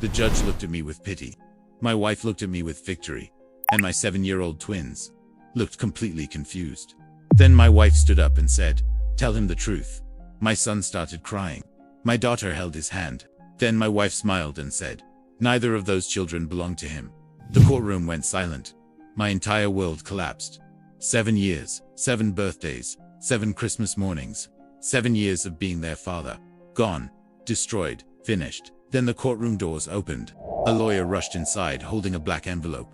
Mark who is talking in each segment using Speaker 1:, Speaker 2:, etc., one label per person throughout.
Speaker 1: The judge looked at me with pity. My wife looked at me with victory. And my 7-year-old twins looked completely confused. Then my wife stood up and said, "Tell him the truth." My son started crying. My daughter held his hand. Then my wife smiled and said, "Neither of those children belong to him." The courtroom went silent. My entire world collapsed. 7 years, 7 birthdays, 7 Christmas mornings, 7 years of being their father. Gone, destroyed, finished. Then the courtroom doors opened. A lawyer rushed inside holding a black envelope.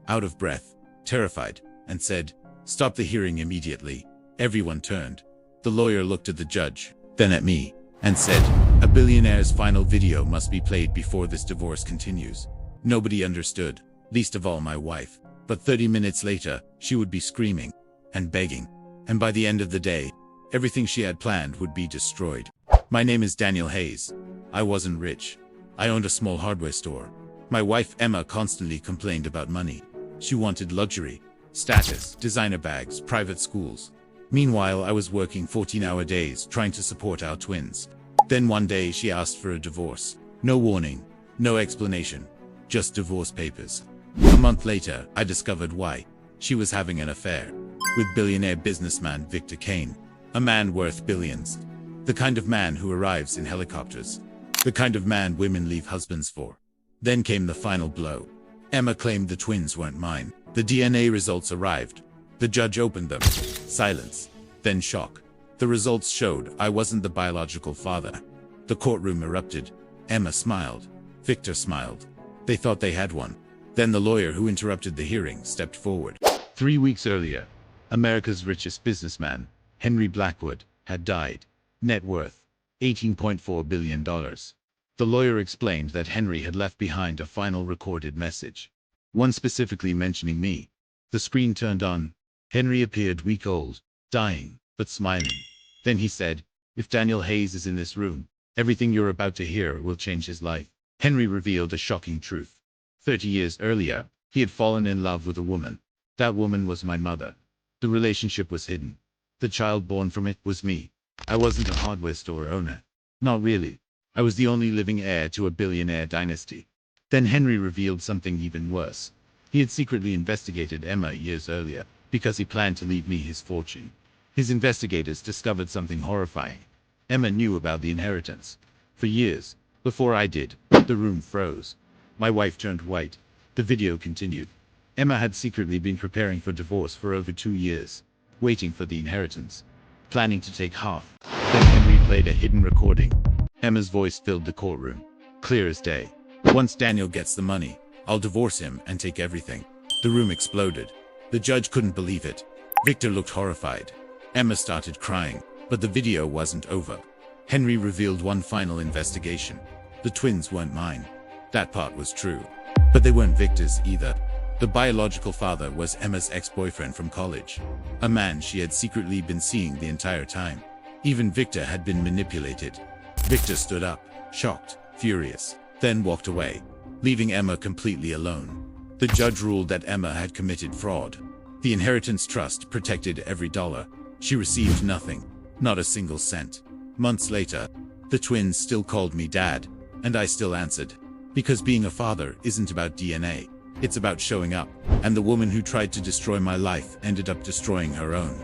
Speaker 1: Out of breath, terrified, and said, "Stop the hearing immediately." Everyone turned. The lawyer looked at the judge, then at me, and said, "A billionaire's final video must be played before this divorce continues." Nobody understood, least of all my wife. But 30 minutes later, she would be screaming and begging. And by the end of the day, everything she had planned would be destroyed. My name is Daniel Hayes. I wasn't rich. I owned a small hardware store. My wife Emma constantly complained about money. She wanted luxury, status, designer bags, private schools. Meanwhile, I was working 14-hour days trying to support our twins. Then one day she asked for a divorce. No warning, no explanation, just divorce papers. A month later, I discovered why. She was having an affair with billionaire businessman Victor Kane, a man worth billions. The kind of man who arrives in helicopters. The kind of man women leave husbands for. Then came the final blow. Emma claimed the twins weren't mine. The DNA results arrived. The judge opened them. Silence. Then shock. The results showed I wasn't the biological father. The courtroom erupted. Emma smiled. Victor smiled. They thought they had one. Then the lawyer who interrupted the hearing stepped forward. 3 weeks earlier, America's richest businessman, Henry Blackwood, had died. Net worth, $18.4 billion. The lawyer explained that Henry had left behind a final recorded message, one specifically mentioning me. The screen turned on. Henry appeared week-old, dying, but smiling. Then he said, "If Daniel Hayes is in this room, everything you're about to hear will change his life." Henry revealed a shocking truth. 30 years earlier, he had fallen in love with a woman. That woman was my mother. The relationship was hidden. The child born from it was me. I wasn't a hardware store owner. Not really. I was the only living heir to a billionaire dynasty. Then Henry revealed something even worse. He had secretly investigated Emma years earlier, because he planned to leave me his fortune. His investigators discovered something horrifying. Emma knew about the inheritance. For years, before I did, the room froze. My wife turned white. The video continued. Emma had secretly been preparing for divorce for over 2 years, waiting for the inheritance, planning to take half. Then Henry played a hidden recording. Emma's voice filled the courtroom, clear as day. "Once Daniel gets the money, I'll divorce him and take everything." The room exploded. The judge couldn't believe it. Victor looked horrified. Emma started crying, but the video wasn't over. Henry revealed one final investigation. The twins weren't mine. That part was true. But they weren't Victor's either. The biological father was Emma's ex-boyfriend from college, a man she had secretly been seeing the entire time. Even Victor had been manipulated. Victor stood up, shocked, furious, then walked away, leaving Emma completely alone. The judge ruled that Emma had committed fraud. The inheritance trust protected every dollar. She received nothing, not a single cent. Months later, the twins still called me dad, and I still answered. Because being a father isn't about DNA, it's about showing up. And the woman who tried to destroy my life ended up destroying her own.